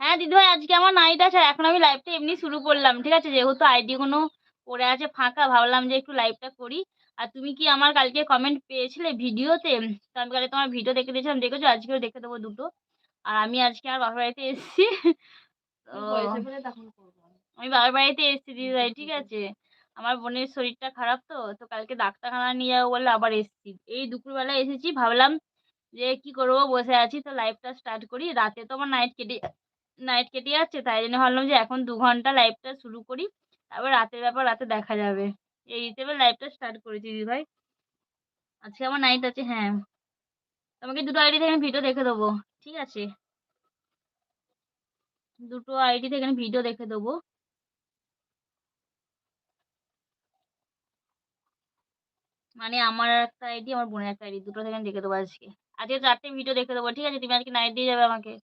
হ্যাঁ, দিদিভাই আজকে আমার নাইট আছে। আর এখন আমি লাইভটা এমনি শুরু করলাম। ঠিক আছে? যেহেতু আইডি গুনো পড়ে আছে ফাঁকা ভাবলাম যে একটু লাইভটা করি। আর তুমি কি আমার কালকে কমেন্ট পেয়েছিলে ভিডিওতে? তো আমি কালকে তোমার ভিডিও দেখে দিয়েছিলাম। দেখেছো? আজকেও দেখে দেবো ২ টো। আর আমি আজকে আমার বাপের বাড়িতে এসেছি। তো আমি বাবার বাড়িতে এসেছি দিদিভাই, ঠিক আছে? আমার বোনের শরীরটা খারাপ তো, তো কালকে ডাক্তারখানা নিয়ে যাবো বলে আবার এসেছি। এই দুপুরবেলা এসেছি ভাবলাম যে কি করব বসে আছি তো লাইভটা স্টার্ট করি। রাতে তো আমার নাইট কেটে যাচ্ছে তাই জন্য ভাবলাম যে এখন ২ ঘন্টা লাইভটা শুরু করি। তারপর রাতের ব্যাপার রাতে দেখা যাবে। এই হিসেবে লাইভটা স্টার্ট করেছি দিদিভাই। আজকে আমার নাইট আছে হ্যাঁ। তোমাকে ২ টো আইডি থেকে আমি ভিডিও দেখে দেবো। ঠিক আছে? ২ টো আইডি থেকে আমি ভিডিও দেখে দেবো। মানে আমার একটা আইডি, আমার বোনের একটা আইডি। ২ টো থেকে আমি দেখে দেবো আজকে। আজকে ৪ টে ভিডিও দেখে দেবো। ঠিক আছে? তুমি আজকে নাইট দিয়ে যাবে আমাকে।